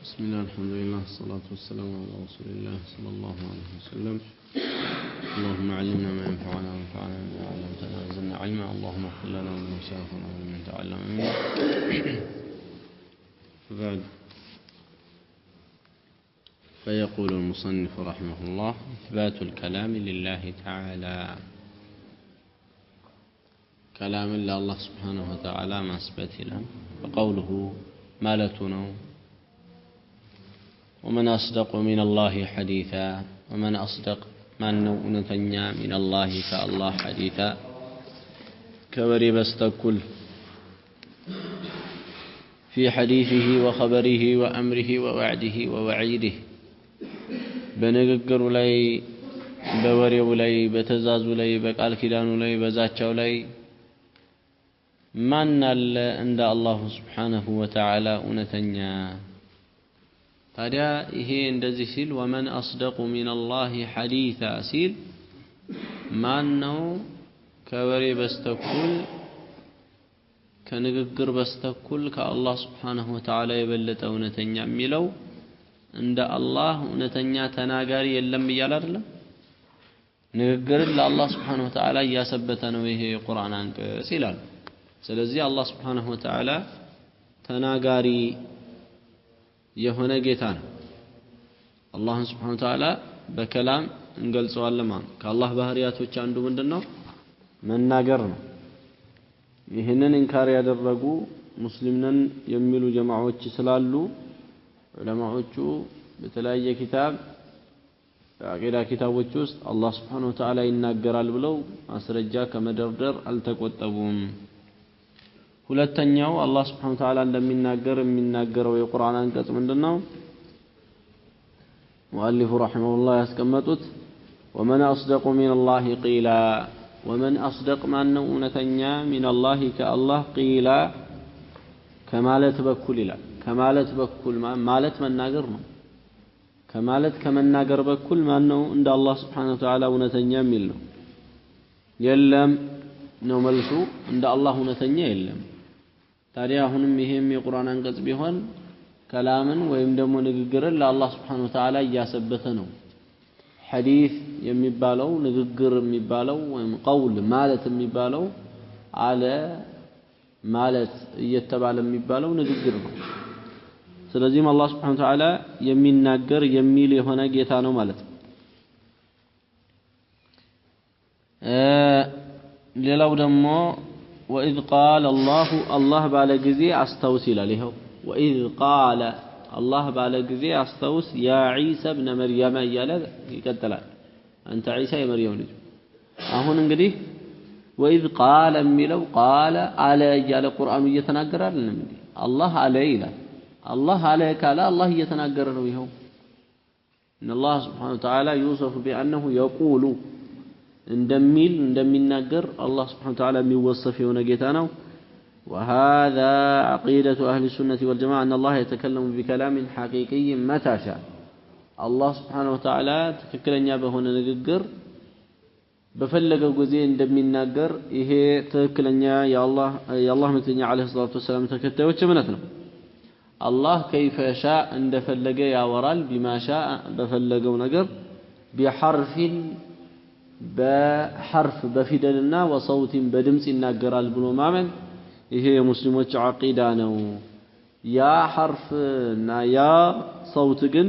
بسم الله الحمد لله الصلاة والسلام على رسول الله صلى الله عليه وسلم. اللهم علمنا ما ينفعنا وانفعنا بما علمتنا وزدنا علما. اللهم اغفر لنا ومن شافنا ومن تعلم منا. بعد فيقول المصنف رحمه الله: إثبات الكلام لله تعالى. كلام الله سبحانه وتعالى ما أثبت له، وقوله مالتنا ومن أصدق من الله حديثا. ومن أصدق من نتنيا من الله كالله حديثا كوري بستكل في حديثه وخبره وأمره ووعده ووعيده. بنقر لي بوري لي بتزاز لي بقال كدان لي بزاتشو لي من عند الله سبحانه وتعالى نتنيا. ታዲያ ይሄ እንደዚህ ሲል ወመን አስደቁ ሚነላሂ ሐዲሳ ሲል ማን ነው ከወሬ በስተኩል ከንግግር በስተኩል ከአላህ ስብሓንሁ ወተዓላ የበለጠ እውነተኛ የሚለው? እንደ አላህ እውነተኛ ተናጋሪ የለም እያለ አይደለም። ንግግርን ለአላህ ስብሓንሁ ወተዓላ እያሰበተ ነው ይሄ የቁርአን አንቀጽ ይላል። ስለዚህ አላህ ስብሓንሁ ወተዓላ ተናጋሪ የሆነ ጌታ ነው። አላህን ስብሓነሁ ወተዓላ በከላም እንገልጸዋለን ማለት ከአላህ ባህሪያቶች አንዱ ምንድነው? መናገር ነው። ይህንን እንካር ያደረጉ ሙስሊም ነን የሚሉ ጀማዓዎች ስላሉ ዑለማዎቹ በተለያየ ኪታብ በአቂዳ ኪታቦች ውስጥ አላህ ስብሓነሁ ወተዓላ ይናገራል ብለው ማስረጃ ከመደርደር አልተቆጠቡም። ሁለተኛው አላህ ስብሓነሁ ወተዓላ እንደሚናገር የሚናገረው የቁርአን አንቀጽ ምንድነው? ሙአሊፉ ረሒመሁላህ ያስቀመጡት ወመን አስደቁ ሚነላሂ ቂላ። ወመን አስደቅ ማነው እውነተኛ ሚነላሂ ከአላህ ቂላ ከማለት በኩል ይላል። ከማለት በኩል ማለት መናገር ነው። ከማለት ከመናገር በኩል ማነው እንደ አላህ ስብሓነሁ ወተዓላ እውነተኛ የሚል ነው? የለም ነው መልሱ። እንደ አላህ እውነተኛ የለም። ታዲያ አሁንም ይሄም የቁርአን አንቀጽ ቢሆን ከላምን ወይም ደግሞ ንግግርን ለአላህ ስብሓነሁ ወተዓላ እያሰበተ ነው። ሐዲስ የሚባለው ንግግር የሚባለው ወይም ቀውል ማለት የሚባለው አለ ማለት እየተባለ የሚባለው ንግግር ነው። ስለዚህም አላህ ስብሓነሁ ወተዓላ የሚናገር የሚል የሆነ ጌታ ነው ማለት ነው። ሌላው ደግሞ ወኢዝ ቃለ አላሁ አላህ ባለ ጊዜ አስታውስ ይላል። ይኸው ወኢዝ ቃለ አላህ ባለ ጊዜ አስታውስ ያ ዒሳ ብነ መርየም እያለ ይቀጥላል። አንተ ዒሳ የመርየም ልጅ። አሁን እንግዲህ ወኢዝ ቃለ የሚለው ቃለ አለ እያለ ቁርአኑ እየተናገረ አይደለም እንዴ? አላህ አለ ይላል። አላህ አለ ካለ አላህ እየተናገረ ነው። ይኸው ኢነላህ ሱብሓነሁ ወተዓላ ዩሰፉ ቢአንሁ የቁሉ እንደሚል እንደሚናገር አላህ ስብሓነሁ ወተዓላ የሚወሰፍ የሆነ ጌታ ነው። وهذا عقيدة أهل السنة والجماعة أن الله يتكلم بكلام حقيقي متى شاء. الله سبحانه وتعالى تككلنيا بهونه ንግግር በፈለገው ጊዜ እንደሚናገር ይሄ ትክክለኛ የአላህ መልእክተኛ ዓለይሂ ሰላቱ ወሰላም ተከታዮች እምነት ነው። አላህ كيف شاء እንደፈለገ ያወራል። بما شاء በፈለገው ነገር بحرف በሐርፍ በፊደልና ወሰውቲን በድምጽ ይናገራል ብሎ ማመን ይሄ የሙስሊሞች አቂዳ ነው። ያ ሐርፍና ያ ሰውት ግን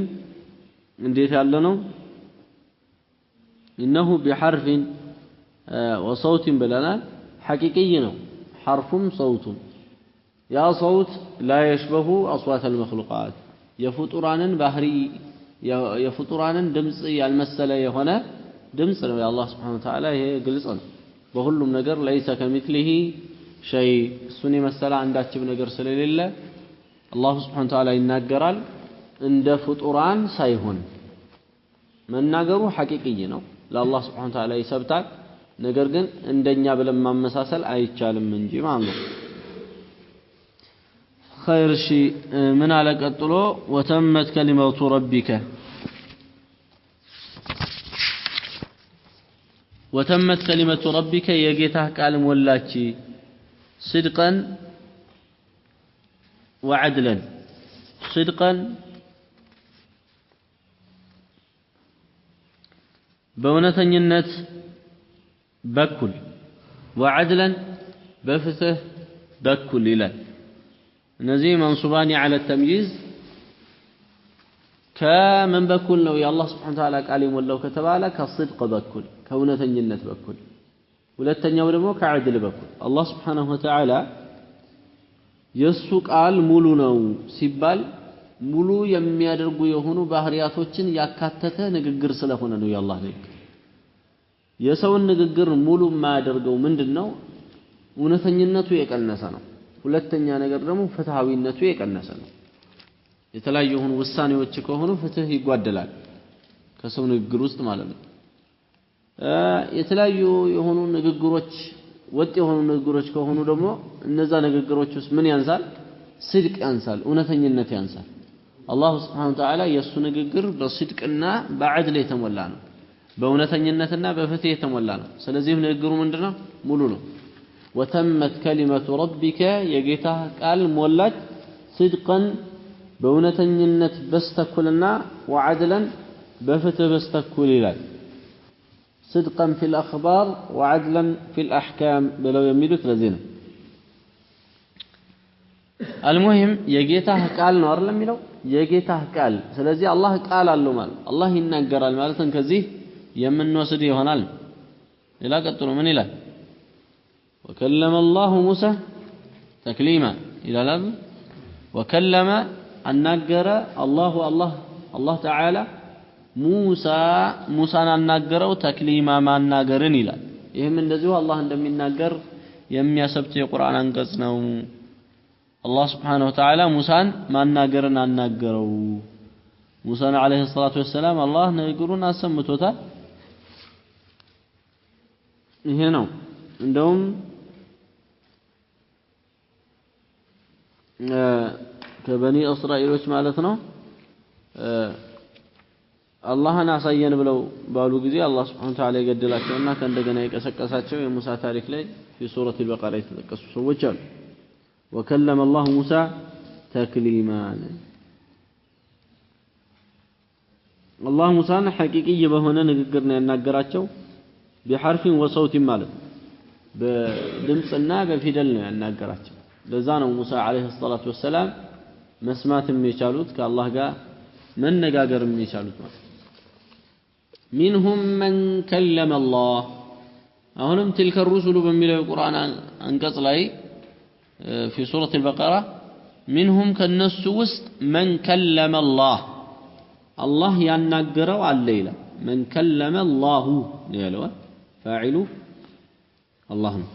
እንዴት ያለ ነው? إنه بحرف وصوت ብለናል። ሐቂቅይ ነው ሐርፉም ሰውቱም። ያ ሰውት لا يشبه أصوات المخلوقات የፍጡራንን ባህሪ የፍጡራንን ድምጽ ያልመሰለ የሆነ ድምጽ ነው የአላህ ስብሓነሁ ወተዓላ። ይሄ ግልጽ ነው በሁሉም ነገር ለይሰ ከሚስሊሂ ሸይ እሱን የመሰለ አንዳችም ነገር ስለሌለ አላህ ስብሓነሁ ወተዓላ ይናገራል እንደ ፍጡራን ሳይሆን። መናገሩ ሐቂቅይ ነው ለአላህ ስብሓነሁ ወተዓላ ይሰብታል። ነገር ግን እንደኛ ብለን ማመሳሰል አይቻልም እንጂ ማለት ነው። ኸይር እሺ ምን አለ ቀጥሎ? ወተመት ከሊመቱ ረቢከ وتمت كلمة ربك يجيتها قال مولاتي صدقا وعدلا صدقا በእውነተኝነት በኩል ወዐድለን በፍትህ በኩል ይላል እነዚህ መንሱባኒ ዐለ ተምይዝ ከምን በኩል ነው የአላህ ስብሐነ ወተዓላ ቃል የሞላው ከተባለ ከስድቅ በኩል ከእውነተኝነት በኩል ሁለተኛው ደግሞ ከዐድል በኩል አላህ ስብሐነ ወተዓላ የሱ ቃል ሙሉ ነው ሲባል ሙሉ የሚያደርጉ የሆኑ ባህሪያቶችን ያካተተ ንግግር ስለሆነ ነው የአላህ ንግግር የሰውን ንግግር ሙሉ የማያደርገው ምንድነው እውነተኝነቱ የቀነሰ ነው ሁለተኛ ነገር ደግሞ ፍትሃዊነቱ የቀነሰ ነው የተለያዩ የሆኑ ውሳኔዎች ከሆኑ ፍትህ ይጓደላል ከሰው ንግግር ውስጥ ማለት ነው የተለያዩ የሆኑ ንግግሮች ወጥ የሆኑ ንግግሮች ከሆኑ ደግሞ እነዛ ንግግሮች ውስጥ ምን ያንሳል ስድቅ ያንሳል እውነተኝነት ያንሳል አላህ Subhanahu Wa Ta'ala የሱ ንግግር በስድቅና በዐድል የተሞላ ነው በእውነተኝነትና በፍትህ የተሞላ ነው ስለዚህ ንግግሩ ምንድነው ሙሉ ነው وتمت كلمة ربك የጌታ ቃል ሞላች صدقا በእውነተኝነት በስተኩልና وعدلا በፍትህ በስተኩል ይላል صدقا في الأخبار وعدلا في الأحكام بلو يميلوت لزينه المهم يجيته قال ነው አይደል የሚለው የጌታህ ቃል ስለዚህ አላህ ቃል አለው ማለት አላህ ይናገራል ማለትን ከዚህ የምንወስድ ይሆናል ሌላ ቀጥሎ ምን ይላል وكلم الله موسى تكليما الى الاب وكلم الناجر الله تعالى موسى አናገረው ተክሊማ ማናገርን ይላል ይሄም እንደዚሁ አላህ እንደሚናገር የሚያሰብት የቁርአን አንቀጽ ነው አላህ Subhanahu Wa Ta'ala ሙሳን ማናገርን አናገረው ሙሳን አለይሂ ሰላቱ ወሰለም አላህ ንግሩን አሰምቶታል ይሄ ነው እንደውም ከበኒ እስራኤሎች ማለት ነው አላህን አሳየን ብለው ባሉ ጊዜ አላህ Subhanahu Wa Ta'ala ይገደላቸውና ከእንደገና የቀሰቀሳቸው የሙሳ ታሪክ ላይ في سورة البقرة የተጠቀሱ ሰዎች አሉ وكلم الله موسى تكليما الله موسى حقيقي በሆነ ንግግር ነው ያናገራቸው بحرف وصوت ማለት በድምጽና በፊደል ነው ያናገራቸው ለዛ ነው ሙሳ አለይሂ ሰላቱ ወሰለም መስማትም የቻሉት ከአላህ ጋር መነጋገርም የቻሉት ማለት منهم من كلم الله አሁንም تلك الرسل በሚለው ቁርአን አንቀጽ ላይ في سورة البقرة منهم كالناس وسط من كلم الله يناغروا على الليلة من كلم الله يلوا فاعل اللهم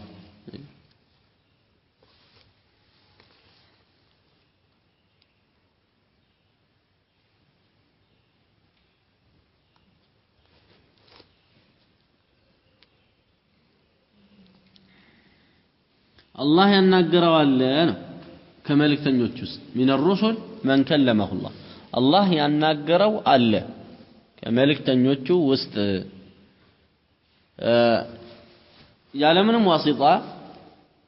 الله يناغروا على كملكتኞች ውስጥ من الرسل من كلمه الله يناغروا على ከመልእክተኞቹ ውስጥ ያለምንም ዋሲጣ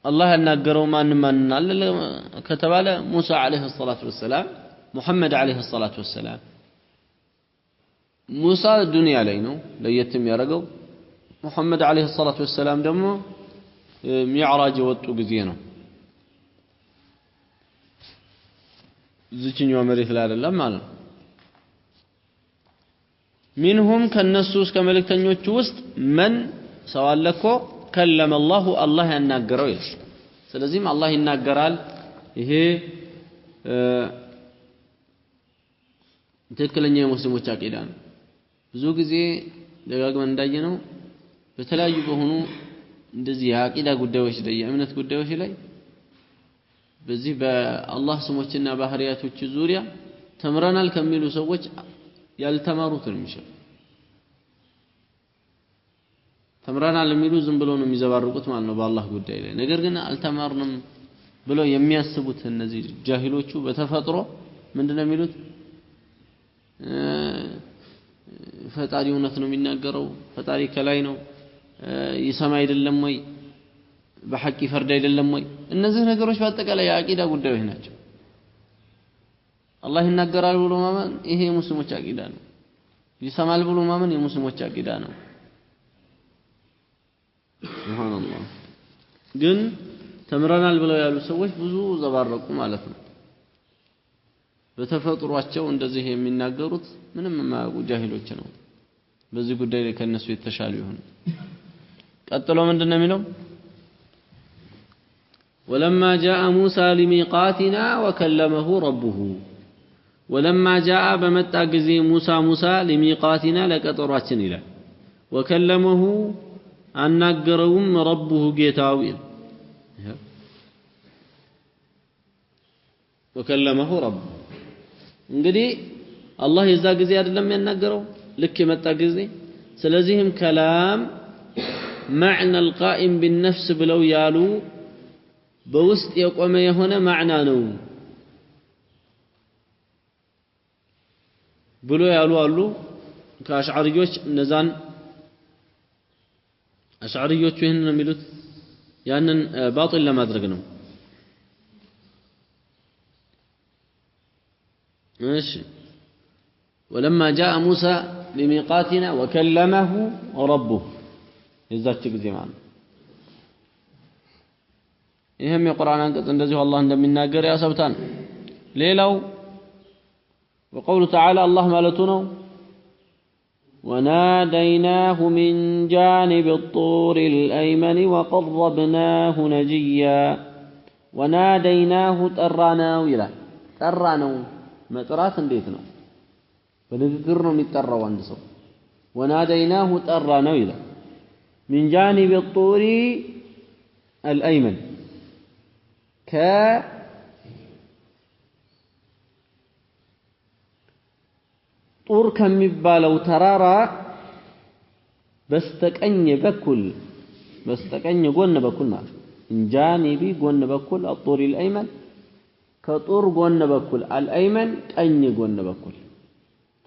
አላህ ያናገረው ማን አለ ከተባለ ሙሳ አለይሂ ሰላቱ ወሰለም ሙሐመድ አለይሂ ሰላቱ ወሰለም ሙሳ ዱንያ ላይ ነው ለየት የሚያደርገው ሙሐመድ አለይሂ ሰላቱ ወሰለም ደግሞ ሚዕራጅ ወጡ ጊዜ ነው ዝችኛው መሬት ላይ አይደለም ማለት ነው منهم كالنسوس كملكتኞቹ ውስጥ من ሰዋለኮ كلم الله ያናገረው ይላል ስለዚህም አላህ ይናገራል ይሄ ትክክለኛ የሙስሊሞች አቂዳ ነው ብዙ ጊዜ ደጋግመን እንዳየነው በተለያዩ በሆኑ እንደዚህ የአቂዳ ጉዳዮች ላይ የእምነት ጉዳዮች ላይ በዚህ በአላህ ስሞችና ባህሪያቶች ዙሪያ ተምረናል ከሚሉ ሰዎች ያልተማሩት ነው የሚሻል ተምረናል የሚሉ ዝም ብለው ነው የሚዘባርቁት ማለት ነው በአላህ ጉዳይ ላይ ነገር ግን አልተማርንም ብለው የሚያስቡት እነዚህ ጃሂሎቹ በተፈጥሮ ምንድነው የሚሉት ፈጣሪ እውነት ነው የሚናገረው ፈጣሪ ከላይ ነው ይሰማ አይደለም ወይ በሐቅ ይፈርድ አይደለም ወይ እነዚህ ነገሮች በአጠቃላይ የአቂዳ ጉዳዮች ናቸው አላህ ይናገራል ብሎ ማመን ይሄ የሙስሊሞች አቂዳ ነው ይሰማል ብሎ ማመን የሙስሊሞች አቂዳ ነው ሱብሃንአላህ ግን ተምረናል ብለው ያሉ ሰዎች ብዙ ዘባረቁ ማለት ነው በተፈጥሯቸው እንደዚህ የሚናገሩት ምንም የማያውቁ ጃሂሎች ነው በዚህ ጉዳይ ላይ ከነሱ የተሻሉ ይሆን ቀጥሎ ምንድነው የሚለው ولما جاء موسى لميقاتنا وكلمه ربه ولما جاء بمتى غزي موسى لميقاتنا لقطراችን ይላል وكلمه አናገረውም ربه ጌታው وكلمه رب እንግዲህ አላህ የዛ ጊዜ አይደለም ያናገረው ልክ የመጣ ጊዜ ስለዚህም كلام معنى القائم بالنفس ብለው ያሉ በውስጥ የቆመ የሆነ ማዕና ነው ብሎ ያሉ አሉ ከአሽዓሪዎች እነዛን አሽዓሪዎቹ ይሄን ነው የሚሉት ያንን ባጢል ለማድረግ ነው እሺ ولما جاء موسى لميقاتنا وكلمه ربه የዛች ጊዜ ማለት ይሄም የቁርአን አንቀጽ እንደዚሁ አላህ እንደሚናገር ያሰብታን ሌላው وقوله تعالى الله مالتنا وناديناه من جانب الطور الأيمن وقربناه نجيا وناديناه تراناو ይላል ጠራነው መጥራት እንዴት ነው በንግግር ነው የሚጠራው አንድ ሰው وناديناه ጠራነው ይላል من جانب الطور الأيمن ጡር ከሚባለው ተራራ በስተቀኝ ጎን በኩል ማለት እንጃኒቢ ጎን በኩል الطور الأيمن ከጡር ጎን በኩል الأيمن ቀኝ ጎን በኩል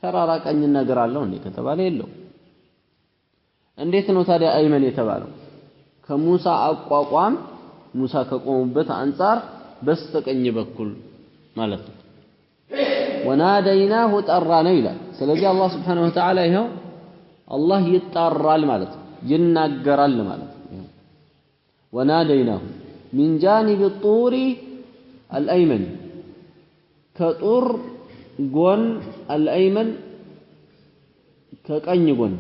ተራራ ቀኝና ግራ አለው እንዴ ከተባለ የለው እንዴት ነው ታዲያ አይመን የተባለው ከሙሳ አቋቋም ሙሳ ከቆሙበት አንፃር በስተቀኝ በኩል ማለት ነው ወናደይናሁ ጠራነው ይላል ስለዚህ አላህ Subhanahu Wa Ta'ala ይሄው አላህ ይጣራል ማለት ነው ይናገራል ማለት ነው ወናደይናሁ من جانب الطور الأيمن ከጡር ጎን الأيمن ከቀኝ ጎን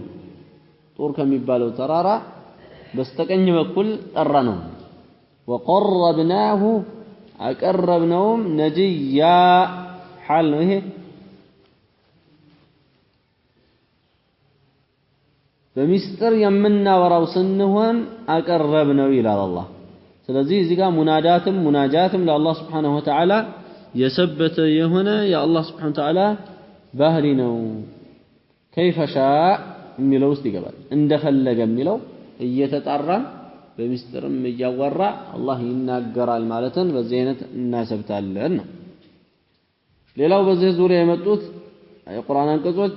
ጡር ከሚባለው ተራራ በስተቀኝ በኩል ጠራነው وقربناه أقربناهم نجيا حال ነው ይሄ በሚስጥር የምናወራው ስንሆን አቀረብነው ይላል አላህ ስለዚህ እዚህ ጋር ሙናጃትም ለአላህ Subhanahu Wa Ta'ala የሰበተ የሆነ የአላህ Subhanahu Wa Ta'ala ባህሪ ነው كيف شاء የሚለው ውስጥ ይገባል እንደፈለገ የሚለው እየተጣራን በሚስጥርም እያወራ አላህ ይናገራል ማለትን በዚህ አይነት እናሰብታለን ነው ሌላው በዚህ ዙሪያ የመጡት የቁርአን አንቀጾች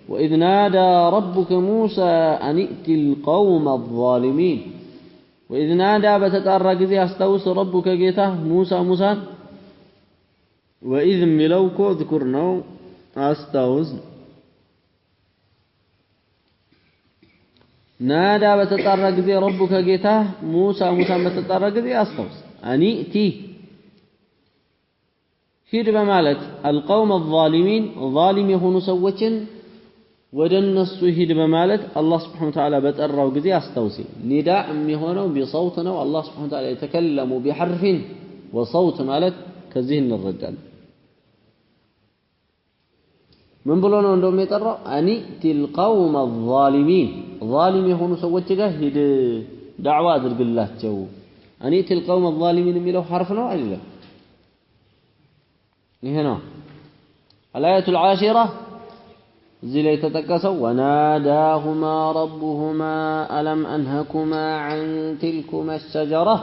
وإذ نادى ربك موسى أن ائت القوم الظالمين وإذ نادى بتطرى ጊዜ አስታውስ ربك ጌታ موسى وإذ ሚለውኮ ذكر ነው አስታውስ نادى بتطرى ጊዜ ربك ጌታ موسى በተጣራ ጊዜ አስታውስ أن ائت ሂድ በማለት القوم الظالمين ظالم የሆኑ ሰዎችን ወደነሱ ሂድ በማለት አላህ Subhanahu Wa Ta'ala በጠራው ጊዜ አስታውሲ ኒዳ የሚሆነው بصوت ነው አላህ Subhanahu Wa Ta'ala يتكلم بحرف وصوت ማለት ከዚህ እንረዳለን ምን ብሎ ነው እንደውም የጠራው أنئت القوم الظالمين ظالم የሆኑ ሰዎች ጋር ሂድ ዳዕዋ አድርግላቸው أنئت القوم الظالمين የሚለው حرف ነው አይደለም ይሄ ነው الآية العاشرة እዚህ ላይ ተጠቀሰው وناداهما ربهما ألم أنهكما عن تلكما الشجرة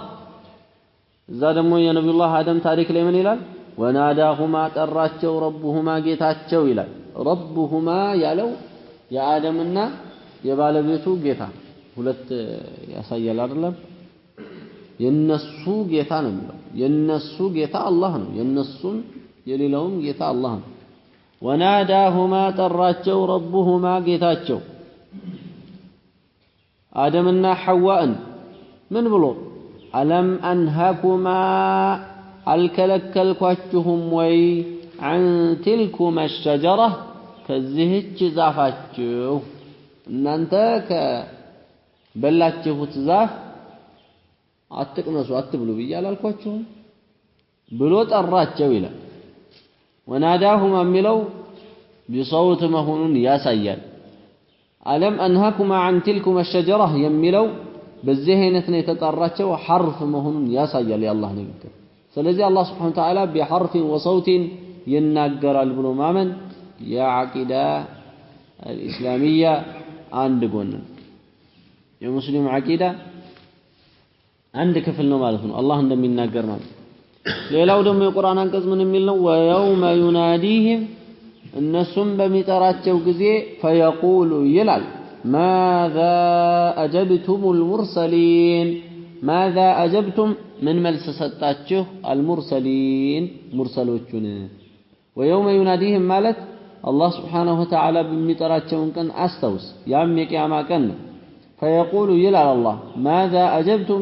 እዛ ደግሞ የነብዩላህ አደም ታሪክ ላይ ምን ይላል وناداهما ጠራቸው ربهما ጌታቸው ይላል ربهما ያለው የአደምና የባለቤቱ ጌታ ሁለት ያሳያል አይደለም የነሱ ጌታ ነው የሚለው የነሱ ጌታ አላህ ነው የነሱም የሌላውም ጌታ አላህ ነው وناداهما ጠራቸው ربهما ጌታቸው አደምና ሐዋን من بلو ألم أنهكما الكلكلكواتهم وي عن تلكما الشجرة كزهج زافاتشو نانتك بلاتشو تزاف أتقنسوا أتبلو بيجال الكواتشهم بلوت الراتشو إلى وناداهما ملو بصوت مهون يا سيال ألم أنهكما عن تلكما الشجرة يملو بالذهنة يتطراتشو حرف مهون يا سيال يا الله نبكر فلذي الله سبحانه وتعالى بحرف وصوت ينقر البلومامن يا عقيدة الإسلامية عندكم يا مسلم عقيدة عندك في المالفون الله عندما ينقر مامن ليلاو دم القرآن أنكز من الملنا ويوم يناديهم النسم بمتراتشو كزي فيقول يلال ماذا أجبتم المرسلين ماذا أجبتم من ملسستاتشو المرسلين مرسلوچون ويوم يناديهم مالت الله سبحانه وتعالى بمتراتشو كان أستوس يام يقياما كان فيقول يلال الله ماذا أجبتم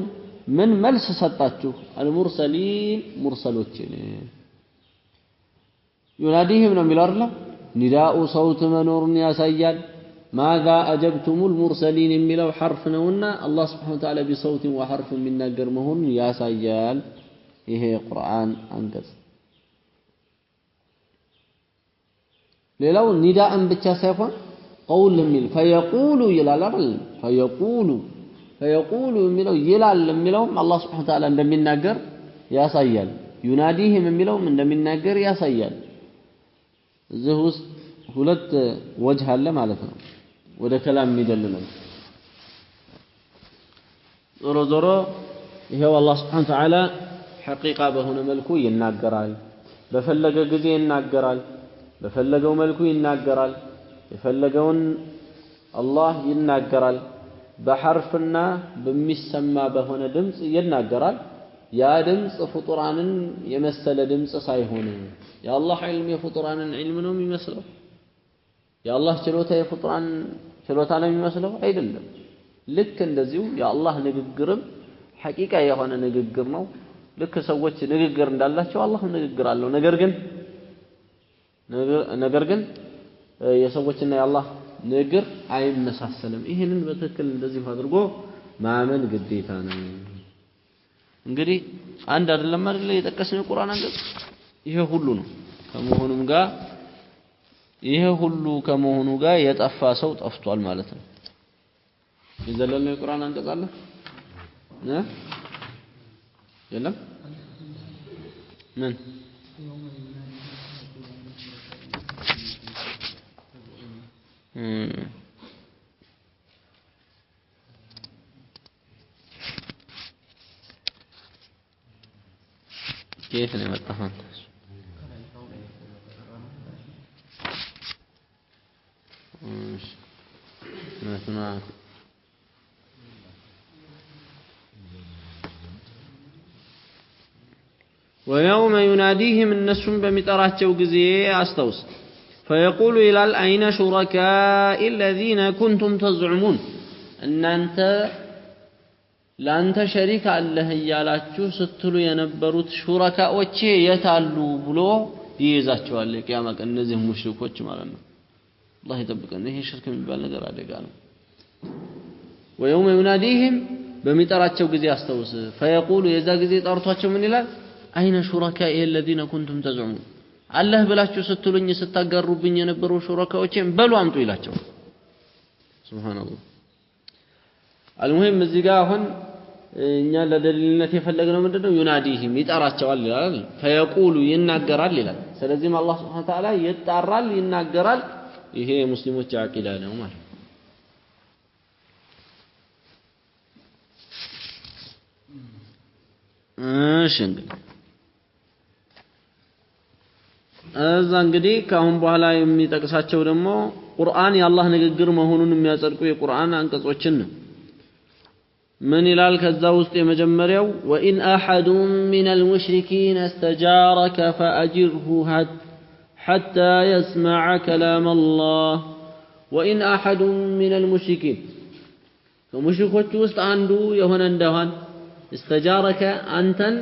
من ملس سطاتشو المرسلين مرسلوچين يناديهم من الله نداء صوت منور ياسيال ماذا أجبتم المرسلين ملو حرف نونا الله سبحانه وتعالى بصوت وحرف من نجر مهون ياسيال إيه قرآن أنقذ لو نداء بتشاسفا قول من فيقول يلال فيقول ملو يلال ملو الله سبحانه وتعالى عندما يناجر يا سيال يناديهم ملو عندما يناجر يا سيال زهوس ሁለት وجه አለ ማለት ነው ወደ ከላም የሚደልለው ዞሮ ዞሮ ይሄው አላህ Subhanahu Wa Ta'ala ሐቂቃ በሆነ መልኩ ይናገራል በፈለገ ጊዜ ይናገራል በፈለገው መልኩ ይናገራል የፈለገውን አላህ ይናገራል በሐርፍና በሚሰማ በሆነ ድምጽ ይናገራል ያ ድምጽ ፍጡራንን የመሰለ ድምጽ ሳይሆን የአላህ ዒልም የፍጡራንን ዒልም ነው የሚመስለው የአላህ ችሎታ የፍጡራን ችሎታ ነው የሚመስለው አይደለም ልክ እንደዚሁ የአላህ ንግግርም ሐቂቃ የሆነ ንግግር ነው ልክ ሰዎች ንግግር እንዳላቸው አላህም ንግግር አለው ነገር ግን የሰዎችና የአላህ ንግግር አይመሳሰልም ይሄንን በትክክል እንደዚህ አድርጎ ማመን ግዴታ ነው እንግዲህ አንድ አይደለም አይደል የጠቀስነው ቁርአን አንቀጽ ይሄ ሁሉ ነው ከመሆኑም ጋር ይሄ ሁሉ ከመሆኑ ጋር የጠፋ ሰው ጠፍቷል ማለት ነው የዘለልነው የቁርአን አንቀጽ አለ የለም ምን كيف نمطها نسمع ويوم يناديهم النسم بمطراچو غزي استوس فيقول الى اين شركاء الذين كنتم تزعمون ان انت ላንተ ሸሪክ አለህ ያላችሁ ስትሉ የነበሩት ሹራካዎቼ የታሉ ብሎ ይይዛቸዋል የቂያማ ቀን እነዚህ ሙሽሪኮች ማለት ነው አላህ ይጠብቀን ይሄ ሽርክ የሚባል ነገር አደጋ ነው ويوم يناديهم በሚጠራቸው ጊዜ አስተውስ فيقول የዛ ጊዜ ጠርቷቸው ምን ይላል አይነ ሹራካኢ الذين كنتم تزعمون አለህ ብላችሁ ስትሉኝ ስታጋሩብኝ የነበሩ ሹራካዎቼን በሉ አምጡ ይላቸው ሱብሃንአላህ المهم እዚህ ጋር አሁን እኛ ለደሊልነት የፈለግነው ምንድነው ዩናዲሂም ይጣራቸዋል ይላል فيقول ይናገራል ይላል ስለዚህም አላህ Subhanahu Wa Ta'ala ይጣራል ይናገራል ይሄ ሙስሊሞች አቂዳ ነው ማለት እሺ እዛ እንግዲህ ካሁን በኋላ የሚጠቅሳቸው ደግሞ ቁርአን የአላህ ንግግር መሆኑን የሚያጸድቁ የቁርአን አንቀጾችን ነው من ይላል ከዛ ውስጥ የመጀመሪያው وإن أحد من المشركين استجارك فأجره حتى يسمع كلام الله وإن أحد من المشركين ከሙሽሪኮች ውስጥ አንዱ የሆነ እንደሆነ استجارك أنتن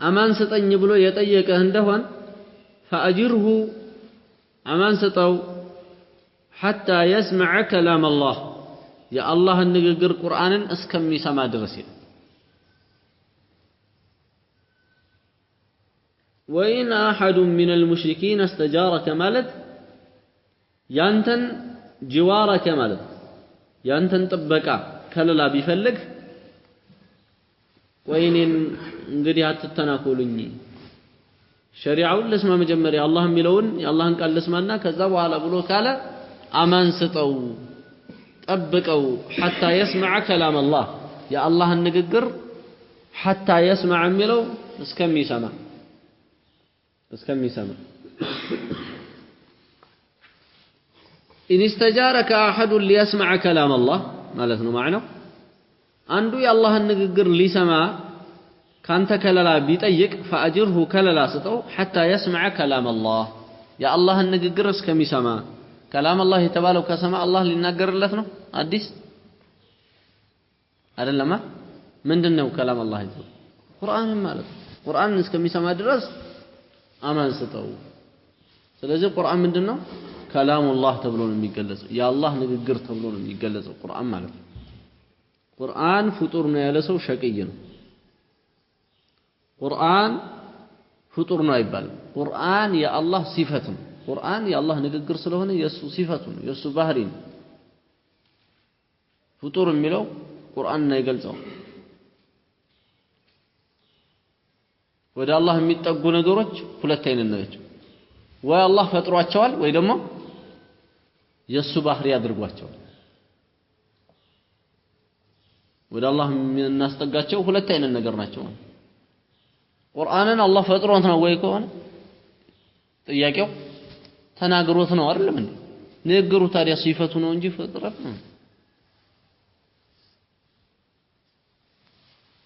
أمان ستن يبلو يتأيك هندهن فأجره أمان ستو حتى يسمع كلام الله يا الله النقر قرآن أسكمي سما درسين وإن أحد من المشركين استجارك مالت يانتن جوارك مالت يانتن طبقا كللا بيفلق وإن እንግዲህ አትተናኮሉኝ ሸሪዓውን ለስማ መጀመሪያ አላህ የሚለውን የአላህን ቃል ለስማና ከዛ በኋላ ብሎ ካለ አማን ስጠው ጠብቀው حتى يسمع كلام الله يا الله ንግግር حتى يسمع የሚለው እስከሚሰማ إن استجارك أحد ليسمع كلام الله ማለት ነው معناه አንዱ የአላህን ንግግር ሊሰማ ካንተ ከለላ ቢጠይቅ فأجره ከለላ ስጠው حتى يسمع كلام الله يا الله ንግግር እስከሚሰማ كلام الله የተባለው ከሰማ አላህ ሊናገርለት ነው አዲስ አይደለም ምንድነው كلام الله ይዘው ቁርአን ማለት ቁርአን እስከሚሰማ ድረስ አማን ስጠው ስለዚህ ቁርአን ምንድነው كلام الله ተብሎ ነው የሚገለጸው የአላህ ንግግር ተብሎ ነው የሚገለጸው ቁርአን ማለት ቁርአን ፍጡር ነው ያለ ሰው ሸቂይ ነው ቁርአን ፍጡር ነው አይባልም ቁርአን የአላህ ሲፈት ነው ቁርአን የአላህ ንግግር ስለሆነ የሱ ሲፈቱ ነው የሱ ባህሪ ነው ፍጡር የሚለው ቁርአን ነው ይገልጸው ወደ አላህ የሚጠጉ ነገሮች ሁለት አይነት ናቸው ወይ አላህ ፈጥሯቸዋል ወይ ደግሞ የሱ ባህሪ አድርጓቸዋል ወደ አላህ እናስጠጋቸው ሁለት አይነት ነገር ናቸው ቁርአንን አላህ ፈጥሮት ነው ወይ ከሆነ ጥያቄው ተናግሮት ነው አይደለም እንዴ ንግግሩ ታዲያ ሲፈቱ ነው እንጂ ፍጥረት ነው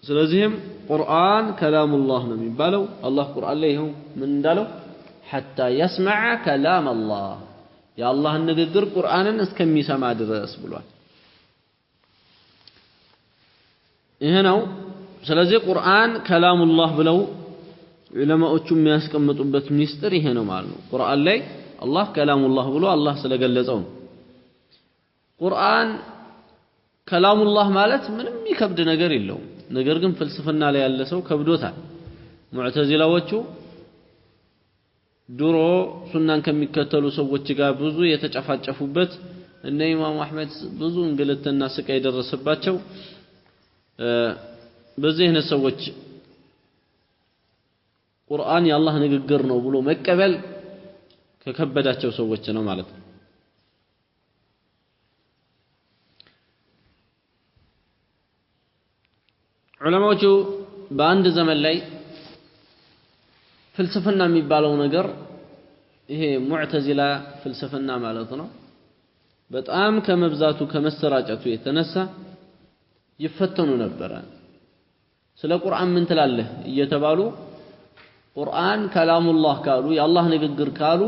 ስለዚህም ቁርአን ከላሙላህ ነው የሚባለው አላህ ቁርአን ላይ ይኸው ምን እንዳለው حتى يسمع كلام الله يا الله ንግግር ቁርአንን እስከሚሰማ ድረስ ብሏል ይሄ ነው ስለዚህ ቁርአን ከላሙላህ ብለው ዑለማዎቹ የሚያስቀምጡበት ሚስጥር ይሄ ነው ማለት ነው ቁርአን ላይ አላህ ከላሙላህ ብሎ አላህ ስለገለጸው ቁርአን ከላሙላህ ማለት ምንም ይከብድ ነገር የለውም ነገር ግን ፍልስፍና ላይ ያለ ሰው ከብዶታል ሙዕተዚላዎቹ ድሮ ሱናን ከሚከተሉ ሰዎች ጋር ብዙ የተጨፋጨፉበት እነ ኢማም አህመድ ብዙ እንግልትና ስቃይ ደረሰባቸው በዚህ አይነት ሰዎች ቁርአን የአላህ ንግግር ነው ብሎ መቀበል ከከበዳቸው ሰዎች ነው ማለት ነው ዑለማዎቹ በአንድ ዘመን ላይ ፍልስፍና የሚባለው ነገር ይሄ ሙዕተዚላ ፍልስፍና ማለት ነው በጣም ከመብዛቱ ከመሰራጨቱ የተነሳ ይፈተኑ ነበር ስለ ቁርአን ምን ትላለህ እየተባሉ ቁርአን ከላሙላህ ካሉ የአላህ ንግግር ካሉ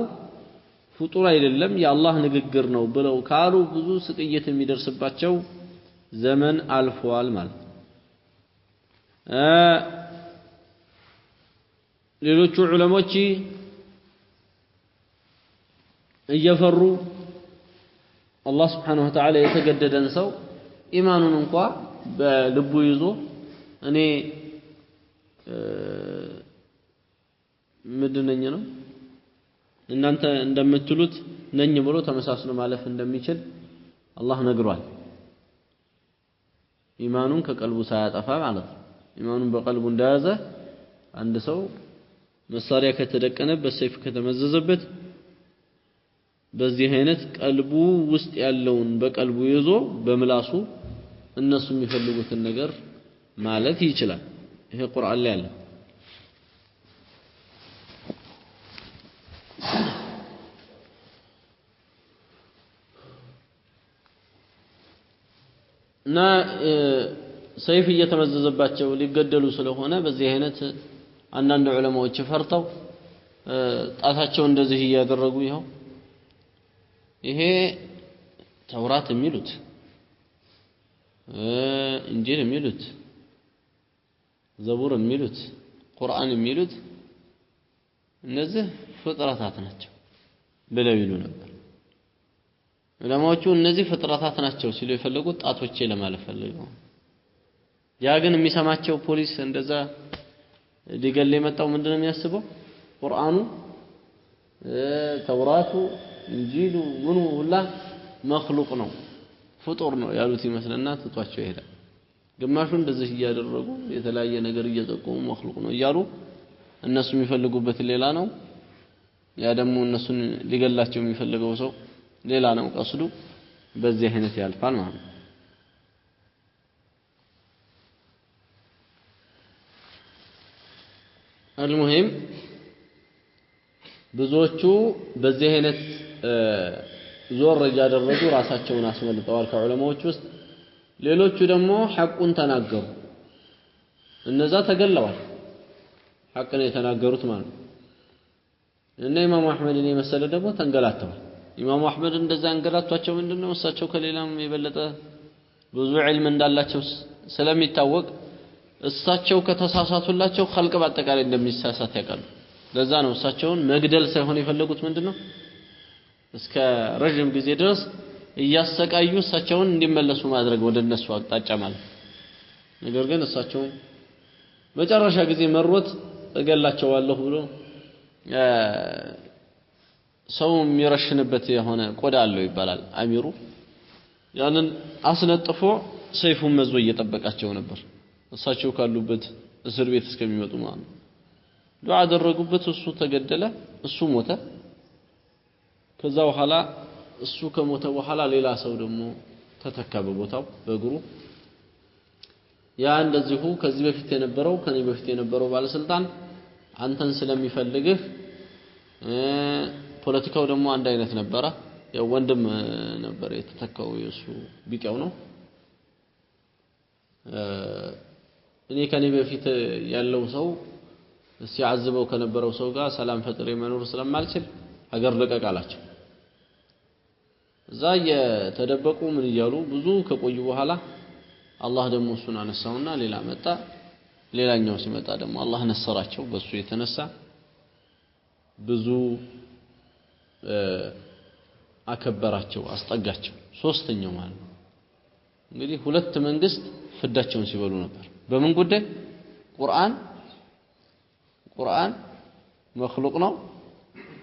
ፍጡር አይደለም የአላህ ንግግር ነው ብለው ካሉ ብዙ ስቅየት የሚደርስባቸው ዘመን አልፏል ማለት ሌሎቹ ዑለሞች እየፈሩ አላህ Subhanahu Wa Ta'ala የተገደደን ሰው ኢማኑን እንኳን በልቡ ይዞ እኔ ምድነኝ ነው እናንተ እንደምትሉት ነኝ ብሎ ተመሳስሎ ማለፍ እንደሚችል አላህ ነግሯል ኢማኑን ከቀልቡ ሳያጠፋ ማለት ነው ኢማኑን በቀልቡ እንደያዘ አንድ ሰው መሳሪያ ከተደቀነበት ሰይፍ ከተመዘዘበት በዚህ አይነት ቀልቡ ውስጥ ያለውን በቀልቡ ይዞ በምላሱ እነሱ የሚፈልጉትን ነገር ማለት ይችላል ይሄ ቁርአን ላይ አለ እና ሰይፍ እየተመዘዘባቸው ሊገደሉ ስለሆነ በዚህ አይነት አንዳንድ ዑለማዎች ፈርተው ጣታቸው እንደዚህ እያደረጉ ይኸው ይሄ ተውራት የሚሉት እንጂል የሚሉት ዘቡር የሚሉት ቁርአን የሚሉት እነዚህ ፍጥረታት ናቸው ብለው ይሉ ነበር። ዑለማዎቹ እነዚህ ፍጥረታት ናቸው ሲሉ የፈለጉት ጣቶቼ ለማለት ፈልገው። ያ ግን የሚሰማቸው ፖሊስ እንደዛ ሊገል የመጣው ምንድነው የሚያስበው? ቁርአኑ ተውራቱ እንጂሉ ምኑ ሁላ መخلوق ነው ፍጡር ነው ያሉት ይመስልና ትቷቸው ይሄዳል። ግማሹ እንደዚህ እያደረጉ የተለያየ ነገር እየጠቆሙ መخلوق ነው እያሉ እነሱ የሚፈልጉበት ሌላ ነው። ያ ደግሞ እነሱን ሊገላቸው የሚፈልገው ሰው ሌላ ነው ቀስዱ። በዚህ አይነት ያልፋል ማለት ነው። المهم ብዙዎቹ በዚህ አይነት ዞር ያደረጉ ራሳቸውን አስመልጠዋል ከዑለማዎች ውስጥ። ሌሎቹ ደግሞ ሐቁን ተናገሩ። እነዛ ተገለዋል ሐቅን የተናገሩት ማለት ነው። እና ኢማሙ አህመድን የመሰለ ደግሞ ተንገላተዋል። ኢማሙ አህመድ እንደዛ አንገላቷቸው ምንድነው? እሳቸው ከሌላም የበለጠ ብዙ ዒልም እንዳላቸው ስለሚታወቅ እሳቸው ከተሳሳቱላቸው ኸልቅ በአጠቃላይ እንደሚሳሳት ያውቃሉ። ለዛ ነው እሳቸውን መግደል ሳይሆን የፈለጉት ምንድነው? እስከ ረጅም ጊዜ ድረስ እያሰቃዩ እሳቸውን እንዲመለሱ ማድረግ ወደ እነሱ አቅጣጫ ማለት። ነገር ግን እሳቸው መጨረሻ ጊዜ መሮት እገላቸዋለሁ ብሎ ሰው የሚረሽንበት የሆነ ቆዳ አለው ይባላል አሚሩ። ያንን አስነጥፎ ሰይፉን መዞ እየጠበቃቸው ነበር እሳቸው ካሉበት እስር ቤት እስከሚመጡ ማለት ነው። ዱዓ አደረጉበት፣ እሱ ተገደለ፣ እሱ ሞተ። ከዛ በኋላ እሱ ከሞተ በኋላ ሌላ ሰው ደግሞ ተተካ በቦታው በእግሩ። ያ እንደዚሁ ከዚህ በፊት የነበረው ከኔ በፊት የነበረው ባለስልጣን አንተን ስለሚፈልግህ ፖለቲካው ደግሞ አንድ አይነት ነበረ። ያው ወንድም ነበር የተተካው የሱ ቢቀው ነው። እኔ ከኔ በፊት ያለው ሰው ሲያዝበው ከነበረው ሰው ጋር ሰላም ፈጥሬ መኖር ስለማልችል ሀገር ለቀቅ አላቸው። እዛ የተደበቁ ምን እያሉ ብዙ ከቆዩ በኋላ አላህ ደግሞ እሱን አነሳውና ሌላ መጣ። ሌላኛው ሲመጣ ደግሞ አላህ ነሰራቸው በሱ የተነሳ ብዙ አከበራቸው፣ አስጠጋቸው። ሶስተኛው ማለት ነው እንግዲህ ሁለት መንግስት ፍዳቸውን ሲበሉ ነበር። በምን ጉዳይ? ቁርአን መخلوق ነው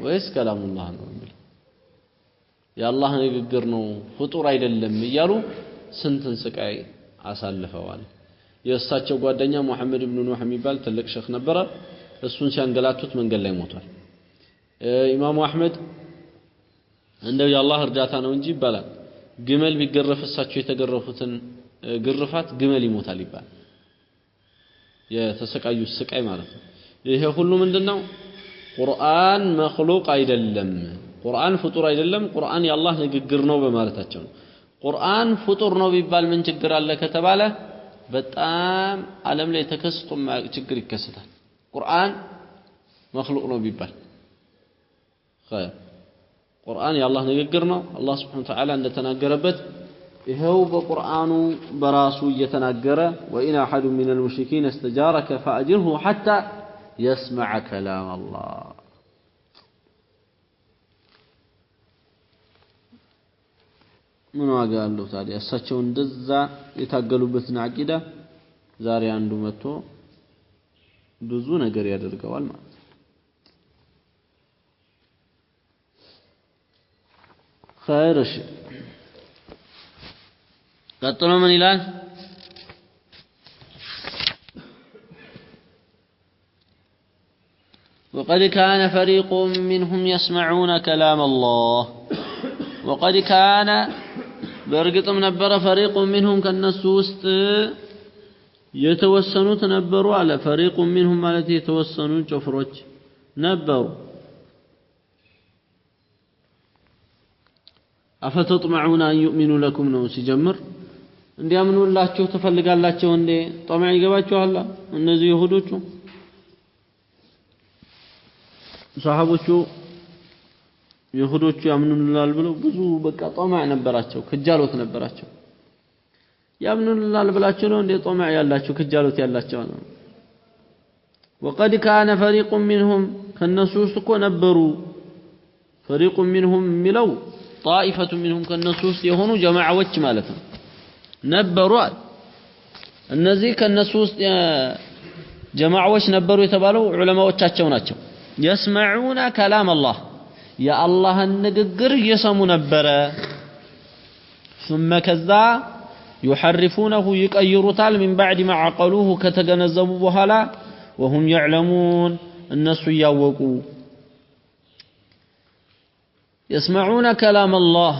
ወይስ ከላሙላህ ነው የሚል የአላህ ንግግር ነው ፍጡር አይደለም እያሉ ስንትን ስቃይ አሳልፈዋል። የእሳቸው ጓደኛ መሐመድ ኢብኑ ኑህ የሚባል ትልቅ ሼክ ነበረ። እሱን ሲያንገላቱት መንገድ ላይ ሞቷል። ኢማሙ አህመድ እንደው የአላህ እርዳታ ነው እንጂ ይባላል ግመል ቢገረፍ እሳቸው የተገረፉትን ግርፋት ግመል ይሞታል ይባላል። የተሰቃዩ ስቃይ ማለት ነው። ይሄ ሁሉ ምንድነው? ቁርአን መخلوق አይደለም፣ ቁርአን ፍጡር አይደለም፣ ቁርአን የአላህ ንግግር ነው በማለታቸው ነው። ቁርአን ፍጡር ነው ቢባል ምን ችግር አለ ከተባለ በጣም ዓለም ላይ ተከስቶ ችግር ይከሰታል። ቁርአን መخلوق ነው ቢባል خير ቁርአን የአላህ ንግግር ነው። አላህ Subhanahu Wa Ta'ala እንደተናገረበት ይሄው በቁርአኑ በራሱ እየተናገረ وإن أحد من المشركين استجارك فأجره حتى يسمع كلام الله ምን ዋጋ አለው ታዲያ? እሳቸው እንደዛ የታገሉበትን አቂዳ ዛሬ አንዱ መጥቶ ብዙ ነገር ያደርገዋል ማለት ነው። خير شيء ቀጥሎ ምን ይላል? وقد كان فريق منهم يسمعون كلام الله وقد كان በእርግጥም ነበረ فريق منهم ከነሱ ውስጥ የተወሰኑት ነበሩ አለ። فريق منهم ማለት የተወሰኑ ጭፍሮች ነበሩ። أفتطمعون أن يؤمنوا لكم ነው ሲጀምር እንዲያምኑላችሁ ትፈልጋላችሁ እንዴ? ጦማዕ ይገባችኋል? እነዚህ ይሁዶቹ ሰሃቦቹ ይሁዶቹ ያምኑልናል ብለው ብዙ በቃ ጦማዕ ነበራቸው፣ ክጃሎት ነበራቸው። ያምኑልናል ብላችሁ ነው እንደ ጦማዕ ያላችሁ ክጃሎት ያላችሁ ነው وقد كان فريق منهم كالنصوص እኮ ነበሩ فريق منهم ሚለው طائفة منهم كالنصوص የሆኑ ጀማዓዎች ማለት ነው ነበሩ እነዚህ ከነሱስ ጀማዓዎች ነበሩ የተባለው ዑለማዎቻቸው ናቸው يسمعون كلام الله يا الله ንግግር እየሰሙ ነበረ ثم كذا يحرفونه يقيروታል من بعد ما عقلوه ከተገነዘቡ በኋላ وهم يعلمون الناس ياوقوا يسمعون كلام الله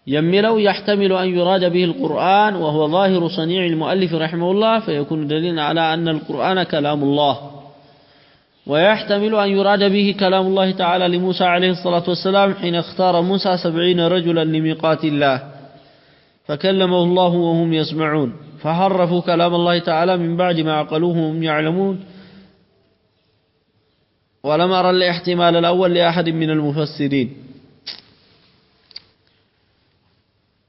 يملو يحتمل أن يراد به القرآن وهو ظاهر صنيع المؤلف رحمه الله فيكون دليلا على أن القرآن كلام الله ويحتمل أن يراد به كلام الله تعالى لموسى عليه الصلاة والسلام حين اختار موسى 70 رجلا لميقات الله فكلمه الله وهم يسمعون فحرفوا كلام الله تعالى من بعد ما عقلوه وهم يعلمون ولم أرى الاحتمال الأول لأحد من المفسرين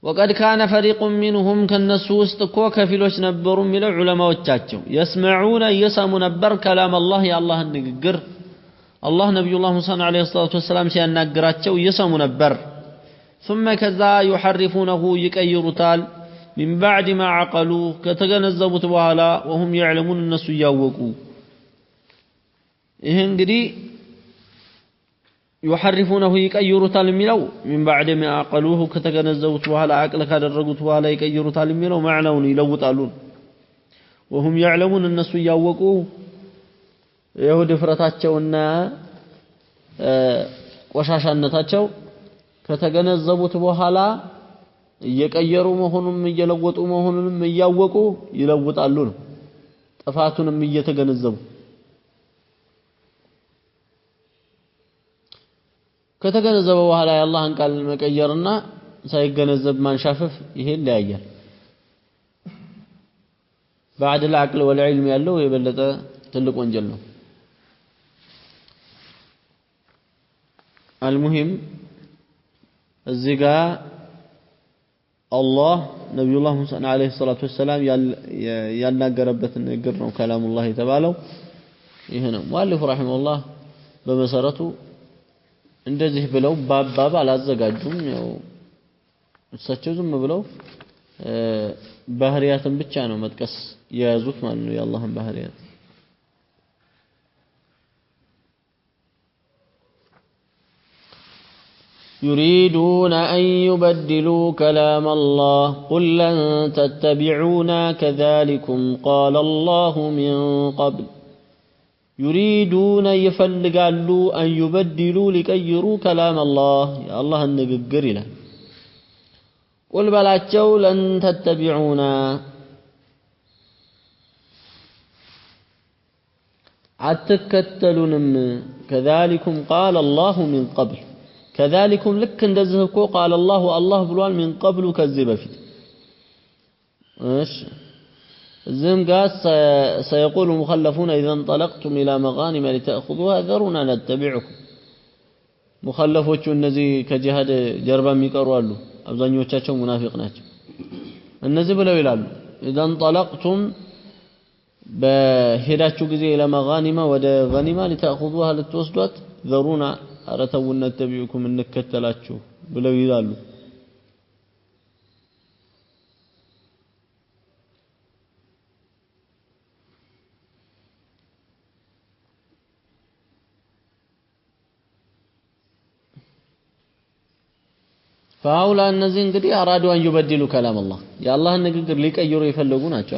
وقد كان فريق منهم كالنسوس تكوك في لوش نبر من العلماء والتاتشو يسمعون يسمع نبر كلام الله يا الله النقر الله نبي الله موسى عليه الصلاة والسلام سيان نقراتشو يسمع نبر ثم كذا يحرفونه يكيرتال من بعد ما عقلوه كتجنزبوا تبالا وهم يعلمون الناس ياوقوا إيه انقدي يحرفونه يكيرتال ميلو من بعد ما عقلوه كتجنزبوا تبالا عقل كدرجوا تبالا يكيرتال ميلو معنون يلوطالون وهم يعلمون الناس ياوقوا يهود فرتاچونا ቆሻሻነታቸው ከተገነዘቡት በኋላ እየቀየሩ መሆኑንም እየለወጡ መሆኑንም እያወቁ ይለውጣሉ ነው ጥፋቱንም እየተገነዘቡ ከተገነዘበ በኋላ የአላህን ቃል መቀየርና ሳይገነዘብ ማንሻፈፍ ይሄ ለያያል بعد العقل والعلم ያለው የበለጠ ትልቅ ወንጀል ነው المهم እዚህ ጋር الله نبي الله موسى عليه الصلاة والسلام ያናገረበት ንግግር ነው ከላሙላህ የተባለው ይሄ ነው ሙአሊፍ ረሂመሁላህ በመሰረቱ እንደዚህ ብለው ባባብ አላዘጋጁም ያው እሳቸው ዝም ብለው ባህሪያትን ብቻ ነው መጥቀስ የያዙት ማለት ነው የአላህን ባህሪያት يريدون أن يبدلوا كلام الله قل لن تتبعونا كذلكم قال الله من قبل يريدون يفلقالوا أن يبدلوا لكيروا كلام الله يا الله النقر له قل بلاتشو لن تتبعونا عتكتلون كذلكم قال الله من قبل كذلكم لك اندزهكو قال الله بلوان من قبل كذب فيه ايش زم قاس سيقول المخلفون إذا انطلقتم إلى مغانم لتأخذوها ذرونا نتبعكم مخلفوቹ እነዚህ ከጂሃድ ጀርባ የሚቀሩ አሉ አብዛኞቻቸው ሙናፊቅ ናቸው እነዚህ ብለው ይላሉ إذا انطلقتم በሄዳችሁ ጊዜ إلى مغانم ወደ غنيمة لتأخذوها لتوسدوت ذرونا أرتوا نتبعكم እንከተላችሁ ብለው ይላሉ فهؤلاء الناس እንግዲህ أرادوا أن يبدلوا كلام الله يا الله ንግግር ሊቀይሩ የፈለጉ ናቸው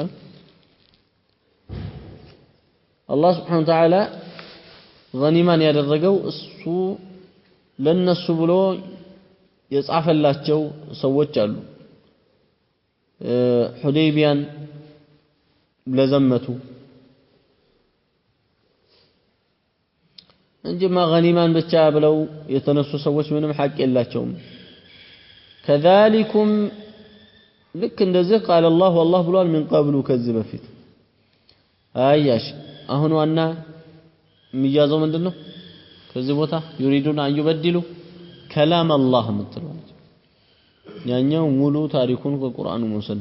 الله سبحانه وتعالى غنيمان ያደረገው እሱ ለነሱ ብሎ የጻፈላቸው ሰዎች አሉ ሁደይቢያን ለዘመቱ እንጂማ غنيمان ብቻ ብለው የተነሱ ሰዎች ምንም ሐቅ የላቸውም كذلكم لك እንደዚህ قال الله والله ብሏል من قبل ከዚህ በፊት አያሽ አሁን ዋና የሚያዘው ምንድነው ከዚህ ቦታ يريدون أن يبدلوا كلام الله ምትለው ያኛው ሙሉ ታሪኩን ከቁርአኑ መሰለ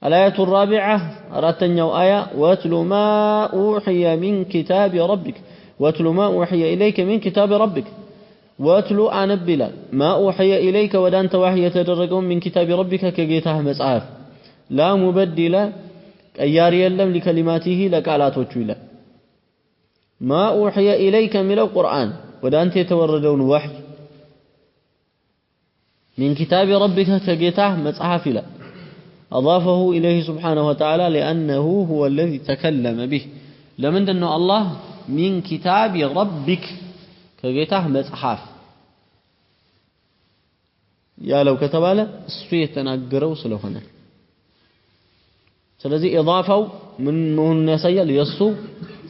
الآية الرابعة أراتنيو آية واتل ما أوحي من كتاب ربك واتل ما أوحي إليك من كتاب ربك واتل أنبلا ما أوحي إليك ودانت وحي يتدرجون من كتاب ربك كجيته مصحف لا مبدل أياري اللم لكلماته لقالات وجولا ما أوحي إليك من القرآن ودانت يتوردون وحي من كتاب ربك كجيته مصحف لا أضافه إليه سبحانه وتعالى لأنه هو الذي تكلم به لمن أنه الله من كتاب ربك كجيته مصحف يا لو كتب له الصفية تناقروا سلوهنا ስለዚህ ኢዳፋው ምን መሆኑን ያሳያል የሱ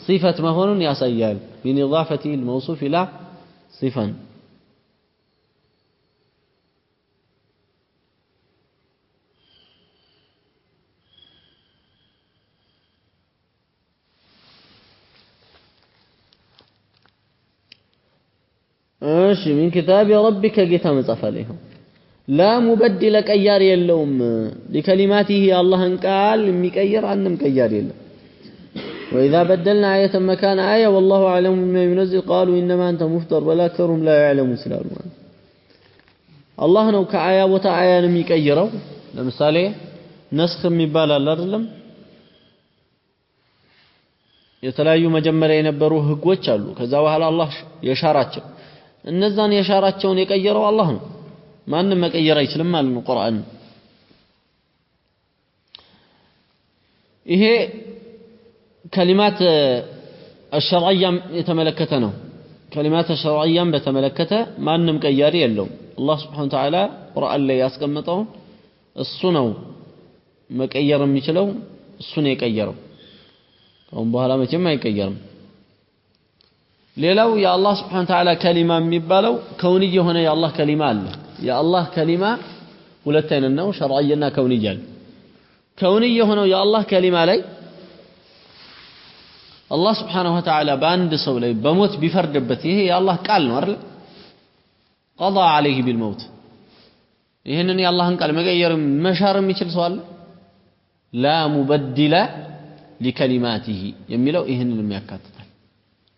صفة መሆኑን ያሳያል من إضافته الموصوف إلى صفة من كتاب ربك جيتا مصحف عليهم لا مبدل قيار يلوم لكلماته الله قال ميقير عنم قيار يلوم واذا بدلنا آية مكان آية والله اعلم بما ينزل قالوا انما انت مفتر بل اكثرهم لا يعلمون سلام الله ነው ከአያ ቦታ አያን የሚቀይረው ለምሳሌ ነስኽ የሚባል አለ አይደለም የተለያዩ መጀመሪያ የነበሩ ህጎች አሉ ከዛ በኋላ አላህ የሻራቸው እነዛን የሻራቸውን የቀየረው አላህ ነው ማንም መቀየር አይችልም ማለት ነው ቁርአን ይሄ كلمات الشرعيه የተመለከተ ነው كلمات الشرعيه በተመለከተ ማንም ቀያሪ የለውም አላህ Subhanahu Wa Ta'ala ቁርአን ላይ ያስቀመጠው እሱ ነው መቀየር የሚችለው እሱ ነው የቀየረው አሁን በኋላ መቼም አይቀየርም ሌላው የአላህ Subhanahu Wa Ta'ala ከሊማ የሚባለው ከውኒ የሆነ የአላህ ከሊማ አለ የአላህ ከሊማ ሁለት አይነት ነው ሸርዓይና ከውኒያ ከውኒ የሆነው የአላህ ከሊማ ላይ አላህ Subhanahu Wa Ta'ala በአንድ ሰው ላይ በሞት ቢፈርድበት ይሄ የአላህ ቃል ነው አይደል قضى عليه بالموت ይሄንን የአላህን ቃል መቀየር መሻር የሚችል ሰው አለ لا مبدل لكلماته የሚለው ይሄንን የሚያካትታል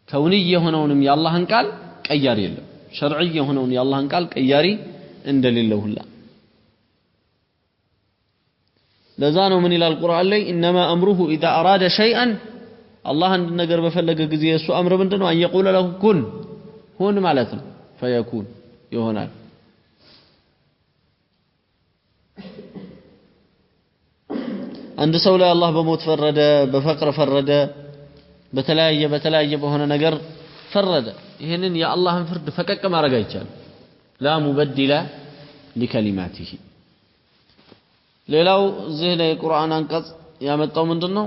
ከውኒ የሆነውንም የአላህን ቃል ቀያሪ የለም ሸርዒ የሆነውን የአላህን ቃል ቀያሪ እንደሌለው ሁላ ለዛ ነው ምን ይላል ቁርአን ላይ انما امره اذا اراد شيئا الله አንድ ነገር በፈለገ ጊዜ እሱ አምር ምንድነው ان يقول له كن ሁን ማለት ነው فيكون ይሆናል አንድ ሰው ላይ አላህ በሞት ፈረደ በፈቅር ፈረደ በተለያየ በሆነ ነገር ፈረደ ይሄንን የአላህን ፍርድ ፈቀቅ ማድረግ አይቻልም لا مبدل لكلماته ሌላው እዚህ ላይ ቁርአን አንቀጽ ያመጣው ምንድነው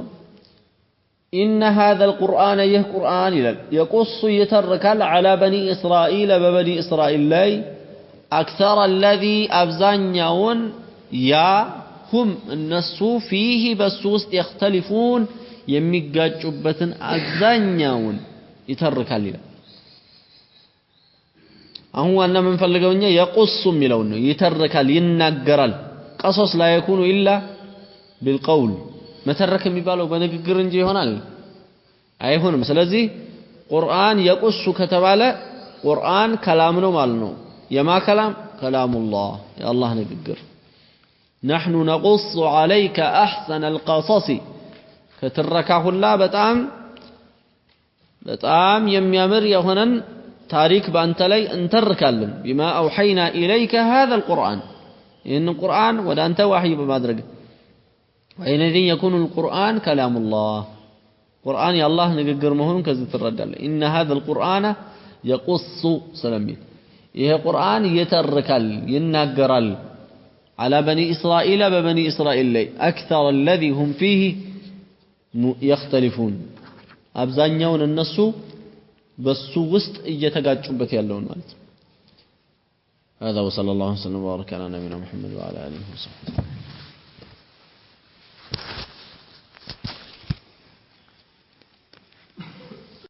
ان هذا القرآن يه قرآن يقص يتركل على بني إسرائيل ببني إسرائيل لي أكثر الذي أبزانيون يا هم الناس فيه بسوس يختلفون يميقاجبة أبزانيون يتركل لي هو أن من فلقوني يقص ملون يتركل ينقرل قصص لا يكون إلا بالقول مترك የሚባለው በንግግር እንጂ ይሆናል አይሆንም ስለዚህ ቁርአን የቁሱ ከተባለ ቁርአን ከላም ነው ማለት ነው የማ ከላም ከላሙላህ የአላህ ንግግር نحن نقص عليك احسن القصص ከተረካ ሁላ በጣም የሚያምር የሆነን ታሪክ ባንተ ላይ እንተርካለን بما اوحينا اليك هذا القرآن ይህን ቁርአን ወደ አንተ ወህይ በማድረግ وحينئذ يكون القرآن كلام الله قرآن يا الله نقر مهون كذا تردل إن هذا القرآن يقص سلمي إيه قرآن يتركل ينقرل على بني إسرائيل ببني إسرائيل لي أكثر الذي هم فيه يختلفون أبزان يون الناس بس وسط يتقاد شبك يالون مالت هذا وصلى الله وسلم وبارك على نبينا محمد وعلى آله وصحبه